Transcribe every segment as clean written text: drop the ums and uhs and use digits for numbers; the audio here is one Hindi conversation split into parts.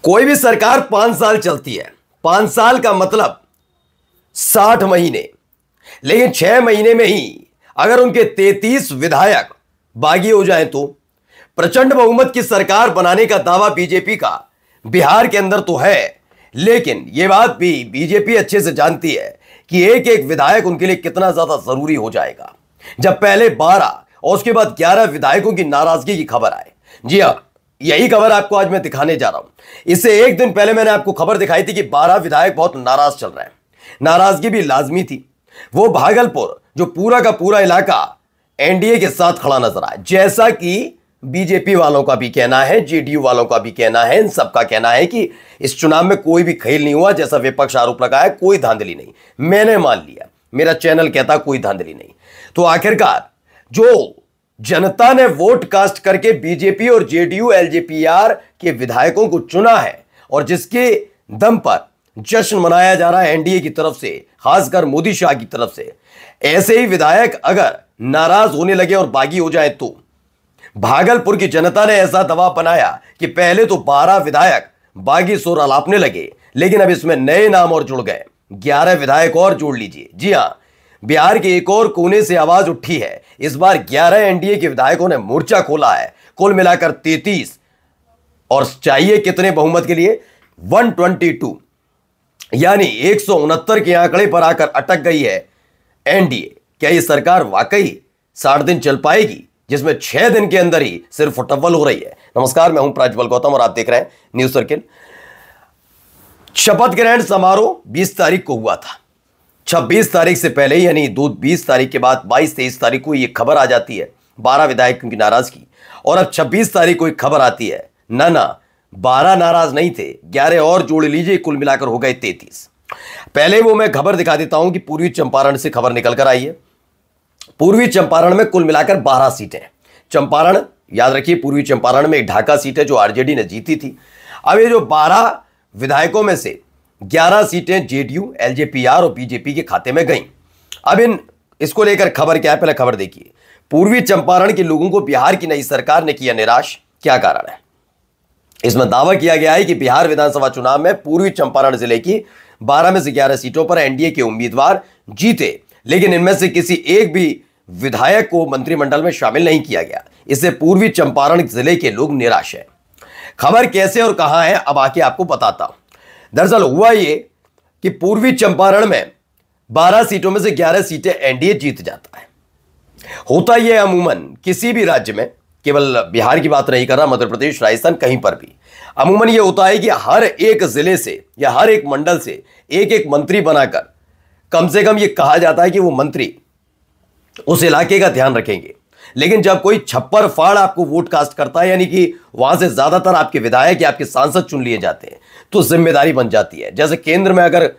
कोई भी सरकार 5 साल चलती है। 5 साल का मतलब 60 महीने, लेकिन 6 महीने में ही अगर उनके 33 विधायक बागी हो जाएं तो प्रचंड बहुमत की सरकार बनाने का दावा बीजेपी का बिहार के अंदर तो है, लेकिन यह बात भी बीजेपी अच्छे से जानती है कि एक एक विधायक उनके लिए कितना ज्यादा जरूरी हो जाएगा। जब पहले 12 और उसके बाद 11 विधायकों की नाराजगी की खबर आए, जी हां, यही खबर आपको आज मैं दिखाने जा रहा हूं। इससे एक दिन पहले मैंने आपको खबर दिखाई थी कि 12 विधायक बहुत नाराज चल रहे हैं। नाराजगी भी लाजमी थी। वो भागलपुर जो पूरा का पूरा इलाका एनडीए के साथ खड़ा नजर आया, जैसा कि बीजेपी वालों का भी कहना है, जेडीयू वालों का भी कहना है, इन सबका कहना है कि इस चुनाव में कोई भी खेल नहीं हुआ, जैसा विपक्ष आरोप लगाया, कोई धांधली नहीं। मैंने मान लिया, मेरा चैनल कहता कोई धांधली नहीं। तो आखिरकार जो जनता ने वोट कास्ट करके बीजेपी और जेडीयू एलजेपीआर के विधायकों को चुना है और जिसके दम पर जश्न मनाया जा रहा है एनडीए की तरफ से, खासकर मोदी शाह की तरफ से, ऐसे ही विधायक अगर नाराज होने लगे और बागी हो जाए तो भागलपुर की जनता ने ऐसा दबाव बनाया कि पहले तो 12 विधायक बागी सुर अलापने लगे, लेकिन अब इसमें नए नाम और जुड़ गए, 11 विधायक और जोड़ लीजिए। जी हां, बिहार के एक और कोने से आवाज उठी है। इस बार 11 एनडीए के विधायकों ने मोर्चा खोला है, कुल मिलाकर 33, और चाहिए कितने बहुमत के लिए? 122, यानी 169 के आंकड़े पर आकर अटक गई है एनडीए। क्या यह सरकार वाकई 60 दिन चल पाएगी, जिसमें 6 दिन के अंदर ही सिर्फ फुटबॉल हो रही है? नमस्कार, मैं हूं प्राज्वल गौतम और आप देख रहे हैं न्यूज सर्किल। शपथ ग्रहण समारोह 20 तारीख को हुआ था। 26 तारीख से पहले, यानी 20 तारीख के बाद 22-23 तारीख को यह खबर आ जाती है 12 विधायकों की नाराजगी, और अब 26 तारीख को एक खबर आती है ना 12 नाराज नहीं थे, 11 और जोड़ लीजिए, कुल मिलाकर हो गए 33। पहले वो मैं खबर दिखा देता हूं कि पूर्वी चंपारण से खबर निकल कर आई है। पूर्वी चंपारण में कुल मिलाकर 12 सीटें। चंपारण, याद रखिए, पूर्वी चंपारण में एक ढाका सीट है जो आरजेडी ने जीती थी। अब ये जो 12 विधायकों में से 11 सीटें जेडीयू, एलजेपीआर और बीजेपी के खाते में गईं। अब इसको लेकर खबर क्या है, पहले खबर देखिए। पूर्वी चंपारण के लोगों को बिहार की नई सरकार ने किया निराश, क्या कारण है? इसमें दावा किया गया है कि बिहार विधानसभा चुनाव में पूर्वी चंपारण जिले की 12 में से 11 सीटों पर एनडीए के उम्मीदवार जीते, लेकिन इनमें से किसी एक भी विधायक को मंत्रिमंडल में शामिल नहीं किया गया। इससे पूर्वी चंपारण जिले के लोग निराश हैं। खबर कैसे और कहां है, अब आके आपको बताता हूं। दरअसल हुआ ये कि पूर्वी चंपारण में 12 सीटों में से 11 सीटें एनडीए जीत जाता है। होता यह अमूमन किसी भी राज्य में, केवल बिहार की बात नहीं कर रहा, मध्य प्रदेश, राजस्थान, कहीं पर भी अमूमन यह होता है कि हर एक जिले से या हर एक मंडल से एक एक मंत्री बनाकर, कम से कम यह कहा जाता है कि वो मंत्री उस इलाके का ध्यान रखेंगे। लेकिन जब कोई छप्पर फाड़ आपको वोट कास्ट करता है, यानी कि वहां से ज्यादातर आपके विधायक या आपके सांसद चुन लिए जाते हैं, तो जिम्मेदारी बन जाती है। जैसे केंद्र में अगर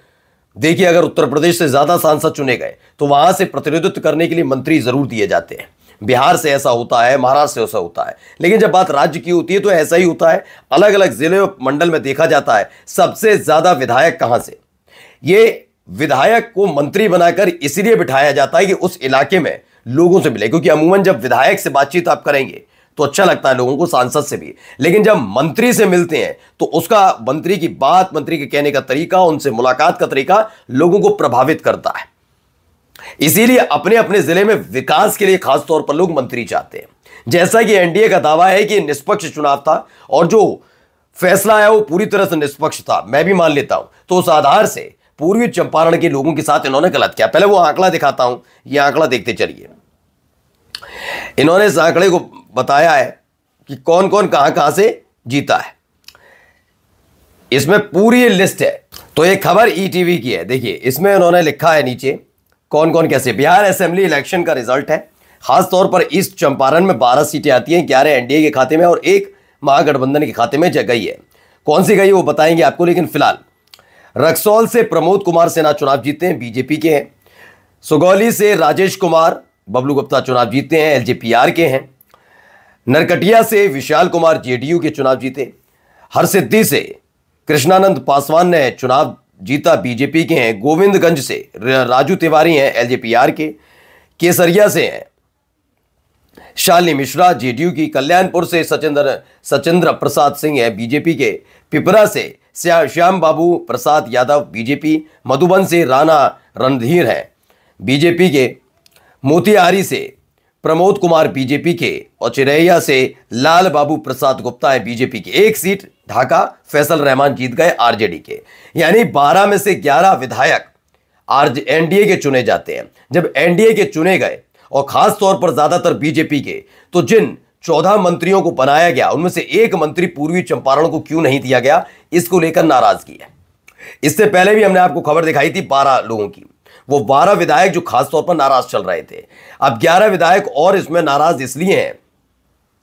देखिए, अगर उत्तर प्रदेश से ज्यादा सांसद चुने गए तो वहां से प्रतिनिधित्व करने के लिए मंत्री जरूर दिए जाते हैं। बिहार से ऐसा होता है, महाराष्ट्र से ऐसा होता है। लेकिन जब बात राज्य की होती है तो ऐसा ही होता है। अलग अलग जिले और मंडल में देखा जाता है सबसे ज्यादा विधायक कहां से, ये विधायक को मंत्री बनाकर इसलिए बिठाया जाता है कि उस इलाके में लोगों से मिले, क्योंकि अमूमन जब विधायक से बातचीत आप करेंगे तो अच्छा लगता है लोगों को, सांसद से भी। लेकिन जब मंत्री से मिलते हैं तो उसका, मंत्री की बात, मंत्री के कहने का तरीका, उनसे मुलाकात का तरीका लोगों को प्रभावित करता है। इसीलिए अपने अपने जिले में विकास के लिए खास तौर पर लोग मंत्री चाहते हैं। जैसा कि एनडीए का दावा है कि निष्पक्ष चुनाव था और जो फैसला आया वो पूरी तरह से निष्पक्ष था, मैं भी मान लेता हूं। तो उस आधार से पूर्वी चंपारण के लोगों के साथ इन्होंने गलत किया। पहले वो आंकड़ा दिखाता हूं, ये आंकड़ा देखते चलिए। इन्होंने इस आंकड़े को बताया है कि कौन कौन कहां कहां से जीता है। इसमें पूरी लिस्ट है। तो ये खबर ईटीवी की है, देखिए इसमें उन्होंने लिखा है नीचे कौन कौन कैसे। बिहार असेंबली इलेक्शन का रिजल्ट है। खास तौर पर ईस्ट चंपारण में 12 सीटें आती हैं, 11 एनडीए के खाते में और 1 महागठबंधन के खाते में गई है। कौन सी गई वो बताएंगे आपको, लेकिन फिलहाल रक्सौल से प्रमोद कुमार सिन्हा चुनाव जीते हैं, बीजेपी के हैं। सुगौली से राजेश कुमार बबलू गुप्ता चुनाव जीते हैं, एलजेपीआर के हैं। नरकटिया से विशाल कुमार जेडीयू के चुनाव जीते। हरसिद्धि से कृष्णानंद पासवान ने चुनाव जीता, बीजेपी के हैं। गोविंदगंज से राजू तिवारी हैं, एलजेपीआर के। केसरिया से हैं शालिनी मिश्रा जेडीयू की, कल्याणपुर से सचिंद्र प्रसाद सिंह है बीजेपी के, पिपरा से श्याम बाबू प्रसाद यादव बीजेपी, मधुबन से राणा रणधीर है बीजेपी के, मोतिहारी से प्रमोद कुमार बीजेपी के और चिरैया से लाल बाबू प्रसाद गुप्ता है बीजेपी के। एक सीट ढाका फैसल रहमान जीत गए आरजेडी के। यानी 12 में से 11 विधायक एनडीए के चुने जाते हैं। जब एनडीए के चुने गए और खास तौर पर ज्यादातर बीजेपी के, तो जिन 14 मंत्रियों को बनाया गया उनमें से एक मंत्री पूर्वी चंपारण को क्यों नहीं दिया गया, इसको लेकर नाराजगी है। इससे पहले भी हमने आपको खबर दिखाई थी 12 लोगों की, वो 12 विधायक जो खासतौर पर नाराज चल रहे थे। अब 11 विधायक और इसमें नाराज इसलिए हैं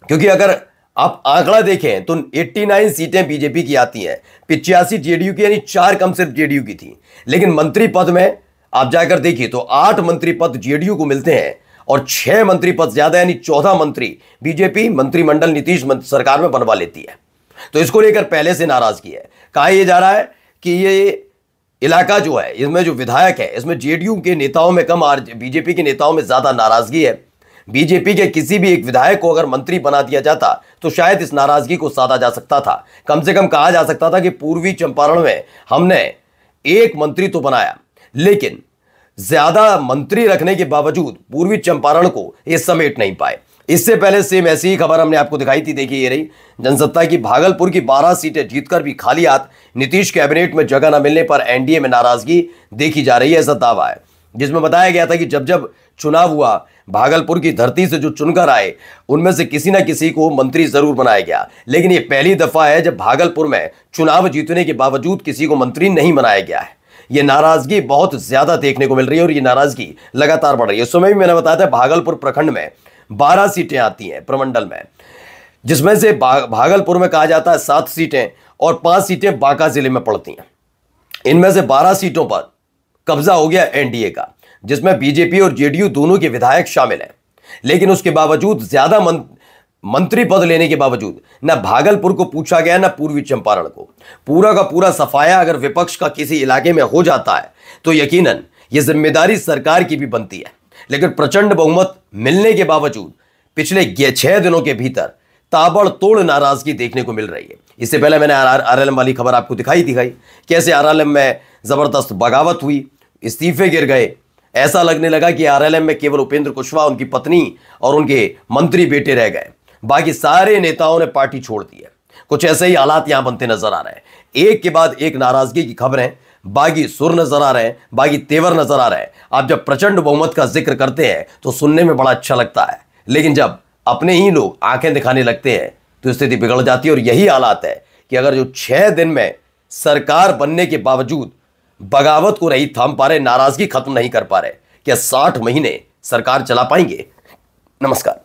क्योंकि अगर आप आंकड़ा देखें तो 89 सीटें बीजेपी की आती हैं, 85 जेडीयू की, यानी 4 कम सिर्फ जेडीयू की थी। लेकिन मंत्री पद में आप जाकर देखिए तो 8 मंत्री पद जेडीयू को मिलते हैं और 6 मंत्री पद ज्यादा, यानी 14 मंत्री बीजेपी मंत्रिमंडल नीतीश सरकार में बनवा लेती है। तो इसको लेकर पहले से नाराजगी है। कहा यह जा रहा है कि ये इलाका जो है, इसमें जो विधायक है, इसमें जेडीयू के नेताओं में कम और बीजेपी के नेताओं में ज्यादा नाराजगी है। बीजेपी के किसी भी एक विधायक को अगर मंत्री बना दिया जाता तो शायद इस नाराजगी को साधा जा सकता था। कम से कम कहा जा सकता था कि पूर्वी चंपारण में हमने एक मंत्री तो बनाया, लेकिन ज्यादा मंत्री रखने के बावजूद पूर्वी चंपारण को ये समेट नहीं पाए। इससे पहले सेम ऐसी ही खबर हमने आपको दिखाई थी। देखिए ये रही जनसत्ता की, भागलपुर की 12 सीटें जीतकर भी खाली हाथ, नीतीश कैबिनेट में जगह न मिलने पर एनडीए में नाराजगी देखी जा रही है, ऐसा दावा है। जिसमें बताया गया था कि जब जब चुनाव हुआ, भागलपुर की धरती से जो चुनकर आए उनमें से किसी न किसी को मंत्री जरूर बनाया गया। लेकिन यह पहली दफा है जब भागलपुर में चुनाव जीतने के बावजूद किसी को मंत्री नहीं बनाया गया है। यह नाराजगी बहुत ज्यादा देखने को मिल रही है और यह नाराजगी लगातार बढ़ रही है। उस समय भी मैंने बताया था भागलपुर प्रखंड में 12 सीटें आती हैं प्रमंडल में, जिसमें से भागलपुर में कहा जाता है 7 सीटें और 5 सीटें बांका जिले में पड़ती हैं। इनमें से 12 सीटों पर कब्जा हो गया एनडीए का, जिसमें बीजेपी और जेडीयू दोनों के विधायक शामिल हैं। लेकिन उसके बावजूद ज्यादा मंत्री पद लेने के बावजूद न भागलपुर को पूछा गया न पूर्वी चंपारण को। पूरा का पूरा सफाया अगर विपक्ष का किसी इलाके में हो जाता है तो यकीनन यह जिम्मेदारी सरकार की भी बनती है। लेकिन प्रचंड बहुमत मिलने के बावजूद पिछले 6 दिनों के भीतर ताबड़तोड़ नाराजगी देखने को मिल रही है। इससे पहले मैंने आरएलएम वाली खबर आपको दिखाई थी, कैसे आरएलएम में जबरदस्त बगावत हुई, इस्तीफे गिर गए। ऐसा लगने लगा कि आरएलएम में केवल उपेंद्र कुशवाहा, उनकी पत्नी और उनके मंत्री बेटे रह गए, बाकी सारे नेताओं ने पार्टी छोड़ दी है। कुछ ऐसे ही हालात यहां बनते नजर आ रहे हैं। एक के बाद एक नाराजगी की खबरें, बागी सुर नजर आ रहे हैं, बागी तेवर नजर आ रहे हैं। आप जब प्रचंड बहुमत का जिक्र करते हैं तो सुनने में बड़ा अच्छा लगता है, लेकिन जब अपने ही लोग आंखें दिखाने लगते हैं तो स्थिति बिगड़ जाती है। और यही हालात है कि अगर जो 6 दिन में सरकार बनने के बावजूद बगावत को नहीं थाम पा रहे, नाराजगी खत्म नहीं कर पा रहे, क्या 60 महीने सरकार चला पाएंगे? नमस्कार।